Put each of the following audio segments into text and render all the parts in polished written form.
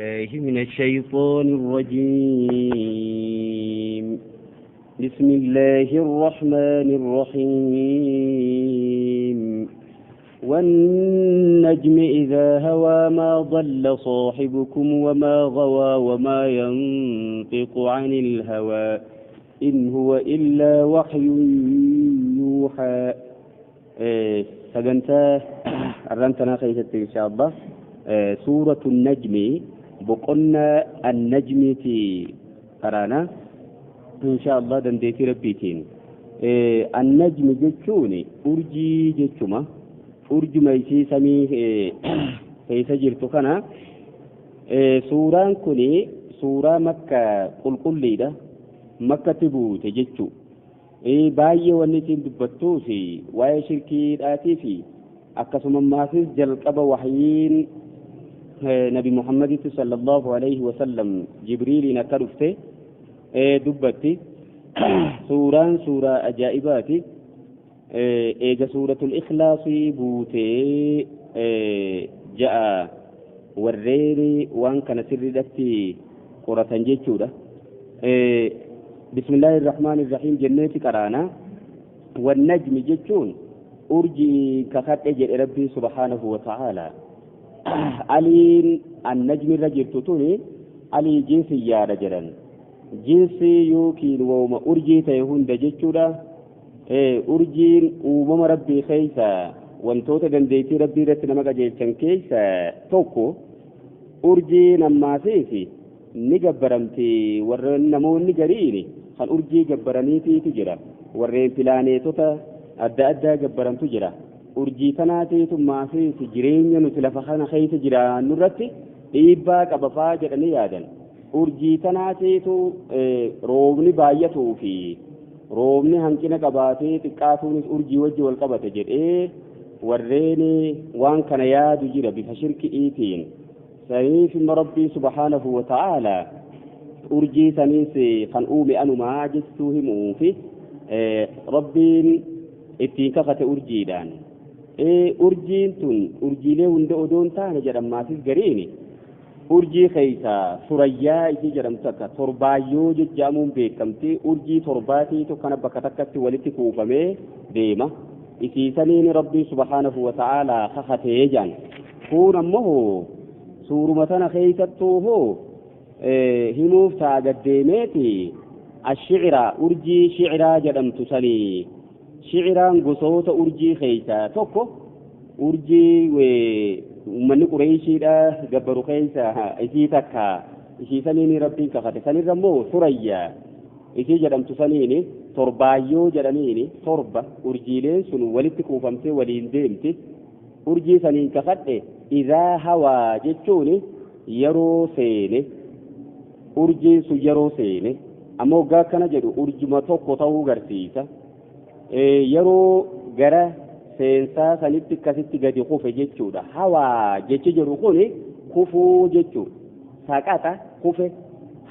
من الشيطان الرجيم. بسم الله الرحمن الرحيم. والنجم إذا هوى ما ضل صاحبكم وما غوى وما ينطق عن الهوى إن هو إلا وحي يوحى. سجنتا أرنتنا خيثت إن شاء الله. سورة النجم بقلنا النجم في قرانا إن شاء الله دنديتي ربيتين. النجم جتشوني أرجي جتشما أرجي ميسي سمي كيسا جرتو كنا. سوران كني سورة مكة قل ليدا مكة تبوت جتشو باية ونسين دبتوسي واي شركي آتي في أكسم ماسس جلقب وحيين نبي محمد صلى الله عليه وسلم جبريل نكرفته دبتي سورة أجائباتي إيجا سورة الإخلاص بوتي جاء والريري وان كان سر دكتي قرة جيتشودة. بسم الله الرحمن الرحيم. جنة كرانا والنجم جيتشون أرجي كخط أجل ربي سبحانه وتعالى. علي النجم الرجل تطوني علي جنسي يا رجلا جنسي يوكين وما أرجي تيهون دجتشودا. أرجين ومم ربي خيسا وانتوتا دنديتي ربي رتنا مكا جيشن كيسا توكو أرجي نما سيسي نجبرمتي ورن نمو نجريني خان أرجي جبرانيتي تجرى ورن بلانيتوتا أدى أدى جبرمتو جرى urjii tanaatiitu maasii jireenya nuti lafa kana keessa jiraannu irratti dhiibbaa qabafaa jedhanii yaadan. Urjii tanaatiitu roobni baay'atuu fi roobni hanqina qabaatee xiqqaatuunis urjii wajji wal qabate jedhee warreen waan kana yaadu jira bifa shirki'iitiin. Saniif imma rabbii subhaanahu wa ta'aalaa urjii saniis kan uume anumaa jechuu himuu fi rabbiin ittiin kakate urjiidhaan. urjiin tun urjiilee hunda odoon taane jedhamaasis gariini urjii keeysa surayyaa isii jedhamtu akka torbaayyoo jechaamuun beekamti. urjii torbaatiitu kana bakka takkatti walitti kuufamee deema. isiisaniin rabbii subhaanahu wa ta'aalaa kakatee jaan kun ammoo suuruma tana keeysattuu hoo himuuf taagaddeemeeti ashicira urjii shiciraa jedhamtu sanii. شعران قصوت أرجي خيسا توكو أرجي ومن قريشي لا جبر خيسا إسي تكا إسي سنيني ربي كخاتي سنين رمو ثريا إسي جرم تسنيني تربايو جرميني تربة أرجي لين سنو ولتكو فمتي ولين ديمتي أرجي سنين كخاتي إذا هوا جتشوني يرو سيني أرجي سو يرو سيني أمو غا كان جدو أرجي ما توكو تاو غرسيسا yeroo gara seensaa sanitti akkasitti gadi kufe jechuudha. Hawaa jechi jiru kun kufuu jechuudha. Saqata kufe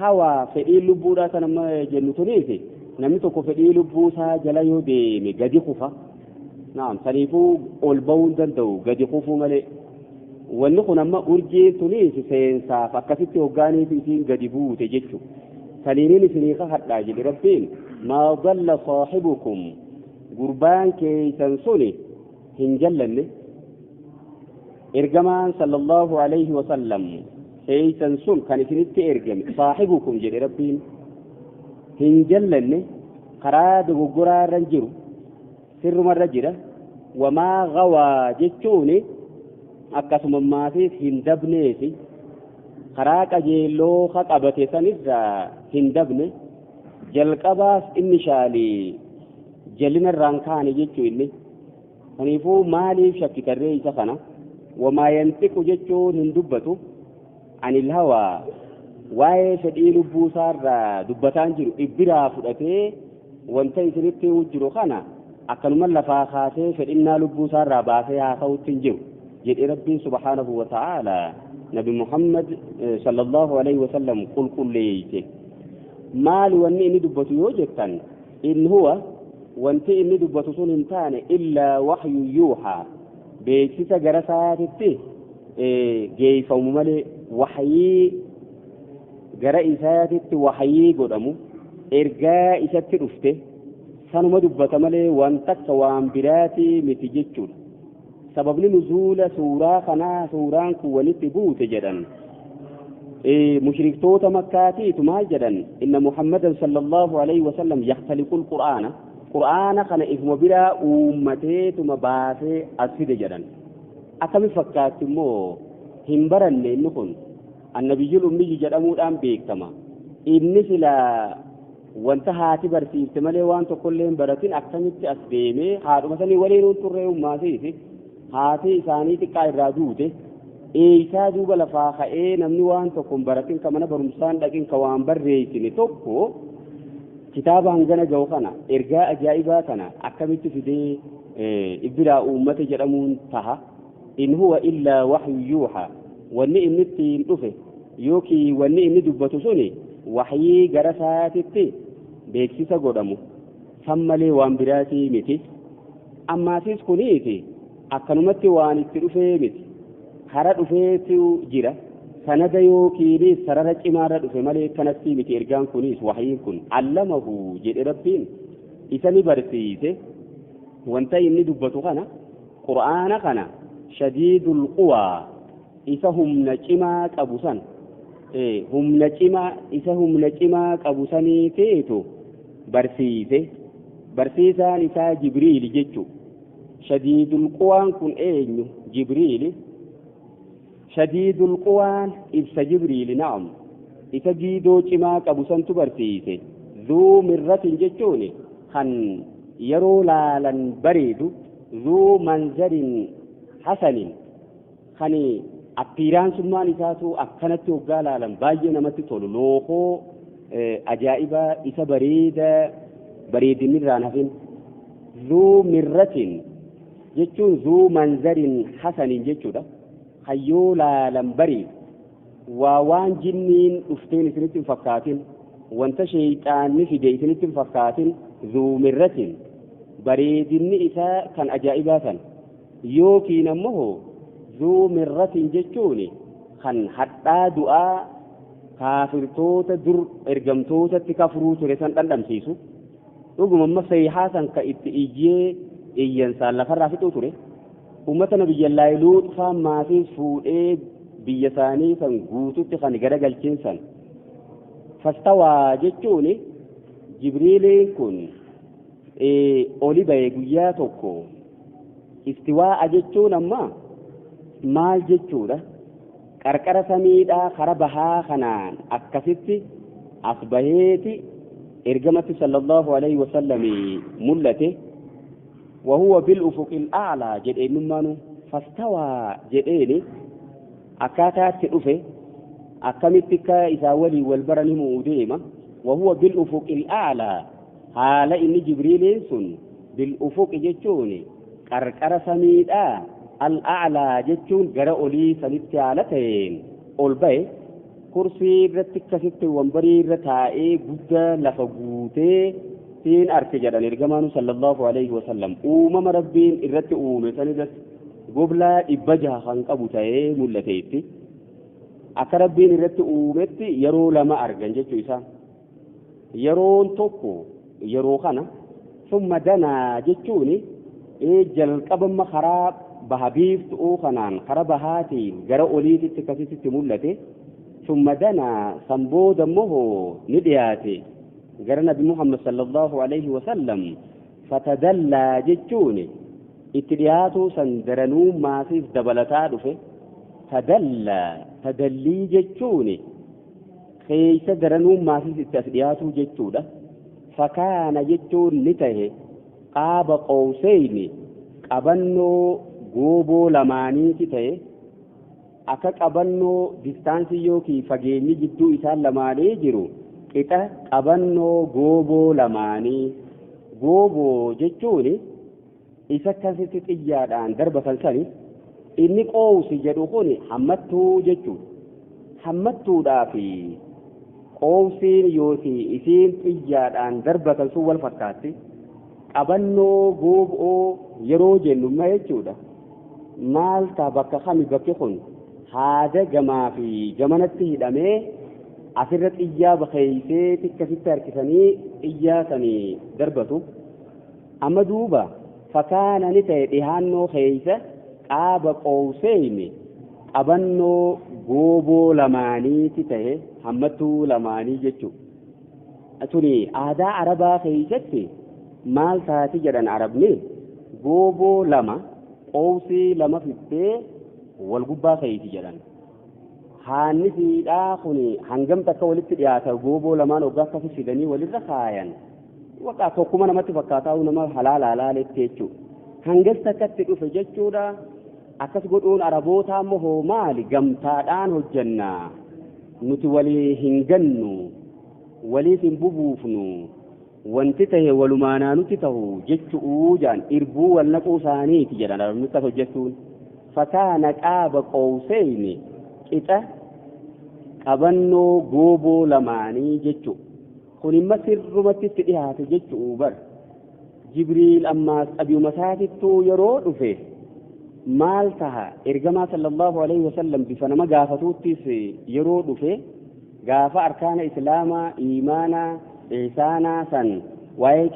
hawaa fedhii lubbuudhaa kan amma jennu tuniiti namni tokko fedhii lubbuusaa jala yoo deeme gadi kufa. Naam saniifuu ol ba'uu hin danda'u gadi kufuu malee. Wanni kun amma urjiin tuniiti seensaaf akkasitti hoggaaniif isiin gadi buute jechuudha. Saniiniin isinii kakadhaa jedhe rabbiin maa dalla saahibukum gurbaan keeysan suni hin jallanne. ergamaan sallallahu alayhi wasallam keeysan sun kan isinitti ergame saahibukum jedhe rabbiin hin jallanne karaa dogoggoraarra jiru sirrumarra jira. wamaa gawaa jechuuni akkasuma maasiif hin dabneesi karaa qajeelloo ka qabate sanirraa hin dabne. jalqabaas inni shaalii jallina irraan kaane jechuu inni. kaniifuu maaliif shakkitarree isa kana wamaa yantiqu jechuun hin dubbatu anil hawaa waa'ee fedhii lubbuusaarraa dubbataan jiru dhibbiraa fudhatee wanta isinitti jiru kana akkanuma lafaa kaasee fedhinnaa lubbuusaarraa baasee haasa'utti hin jiru jedhe rabbiin subhaanahu wa ta'aalaa nabi muhammad sallallahu alayhi wasallam qulqulleeyse. maali wanni inni dubbatu yoo jettan in huwa wanti inni dubbatu sun hin taane illaa wahyu yuuhaa beeksisa gara isaatitti geeyfamu malee وحيي gara isaatitti wahayii godhamu ergaa isatti dhufte sanuma dubbata malee waan takka waan biraatii miti jechuudha. sababni nuzuula suuraa kanaa suuraan kun walitti buute jedhan mushriktoota makkaatiitu maal jedhan inna muhammadan sallallahu alaihi wasallam yaxtaliqul qur'aana kana ifuma biraa uummateetuma baasee as fide jedhan. akkami fakkaatti immoo hin baranne inni kun annabiyyul ummiyyu jedhamuudhaan beekama. inni sila wanta haati barsiifte malee waan tokkollee hin baratin akkamitti as deemee haadhuma sanii waliin turree ummaaseeti haati isaanii xiqqaa irraa duute eeysaa duuba lafaa ka'ee namni waan tokko hin baratin ka mana barumsaan dhaqin ka waan barreessine tokko kitaaba hangana ga'u kana ergaa ajaa'ibaa kana akkamitti fidee ibbiraa uummata jedhamuun taha. in huwa illaa wahyu yuuhaa wanni inni ittiin dhufe yookiin wanni inni dubbatu suni wahyii gara isaatitti beeksisa godhamu san malee waan biraatii miti. ammaasis kuniiti akkanumatti waan itti dhufee miti hara dhufeetu jira sanada yookiin sarara cimaarra dhufe malee kanatti miti. ergaan kunis wahyiin kun allamahu jedhe rabbiin isa ni barsiise. wanta inni dubbatu kana qur'aana kana shadiidul quwaa isa humna cimaa qabu san humna cimaa qabu sanii ta'etu barsiise. barsiisaan isaa jibriil jechu. shadiidul quwaan kun eenyu? jibriil. shadiidul quwaan ibsa jibriil na'am isa giidoo cimaa qabu santu barsiise. zuu mirratin jechuun kan yeroo laalan bareedu zuu manzarin hasanin kan appiiraansummaan isaatu akkanatti hoggaa laalan baay'ee namatti tolu lookoo ajaa'ibaa isa bareedinirraan hafin. zuu mirratin jechuun zuu manzarin hasanin jechuudha. hayyoo laalan bareedu waan jinniin dhufteen isinitti hin fakkaatin wanta sheeyxaanni fide isinitti hin fakkaatin zuu mirratin bareedinni isaa kan ajaa'ibaa san. yookiin ammoo zuu mirratin jechuun kan hadhaa du'aa kaafirtoota dur ergamtootatti kafruu ture san dhandhamsiisu. dhuguma amma sayhaa san ka itti iyyee iyyansaan lafarraa fixuu ture. ummata nabiyyallaahi luuxfaan maatiis fuudhee biyya isaanii san guututti kan garagalcheen san. fastawaa jechuun jibriiliin kun oli ba'e guyyaa tokko. istiwaa'a jechuun amma maal jechuudha? qarqara samiidhaa kara bahaa kanaan akkasitti as baheeti ergamatti sallallahu alaihi wasallam mul'ate. وهو بالأفق الأعلى جدين مانو فاستوى جدين أكاتات أفه أكمتك إذا ولي والبرن مؤديما وهو بالأفق الأعلى حال إن جبريل سن بالأفق جتوني كركر سميد الأعلى جتون جرأ لي سنتيالتين أولبي كرسي رتك ست وانبري رتائي بدا لفقوتي siin arke jedhan ergamaanu sallallahu alaihi wasallam uumama rabbiin irratti uume sanidas goblaa 600 kan qabu ta'ee mul'ateetti akka rabbiin irratti uumetti yeroo lama argan jechuu isaa. yeroon tokko yeroo kana summa danaa jechuun jalqabama karaa baha biiftuu kanaan karaa bahaatiin gara oliititti akkasitti mul'ate. summa danaa san booda immoo ni dhiyaate gara nabi muhammad sallallahu alaihi wasallam. fatadallaa jechuun itti dhiyaatu san daranuu maasiif dabalataa dhufe. tadallii jechuun keeysa daranuu maasiif itti as dhiyaatu jechuudha. fakaana jechuun ni tahe qaaba qawseyni qabannoo gooboo lamaaniiti tahe akka qabannoo distaansii yookiin fageenyi jidduu isaan lamaanii jiru qixa qabannoo gooboo lamaanii. gooboo jechuun isa akkasitti xiyyaadhaan darbatan sani. inni qoosi jedhu kun hammattuu jechuudha. hammattuudhaa fi qoosiin yookiin isiin xiyyaadhaan darbatan sun wal fakkaatti. qabannoo gooboo yeroo jennu ma jechuudha. maal ta'a bakka kami bakki kun haada gamaa fi gamanatti hidhamee asirra xiyyaa bakeeysee tikkasitti harkisanii xiyyaa sanii darbatu amma duuba fakaana ni ta'e dhihaannoo keeysa qaaba qowseyni qabannoo gooboo lamaaniiti ta'e hammattuu lamaanii jechuu tuni aadaa arabaa keeysatti maal taati jedhan arabni gooboo lama qowsii lama fittee wal gubbaa keeyti jedhan haannisiidhaa kun hangam takka walitti dhiyaata gooboo lamaan oggaa akkasi fidanii walirra kaayan waqaa tokkuma namatti fakkaataa nama halaala laaletti jechuu hangas takkatti dhufe jechuudha akkas godhuun arabootaa ammoo maali gamtaadhaan hojjannaa nuti walii hin gannu waliif hin bubuufnu wanti tahe walumaanaa nuti tahu jechuu jaan irbuu wal naquu isaaniiti jedhan arabni akkas hojjechuun fakaana qaaba qowseyni qixa qabannoo gooboo lamaanii jechuu kun imma sirrumatti itti dhihaate jechuu bar jibriil ammaas abiyuma saatittuu yeroo dhufe maal taha ergamaa sallallahu alaihi wasallam bifa nama gaafatuuttis yeroo dhufe gaafa arkaana islaamaa iimaanaa ihsaanaa san waa'ee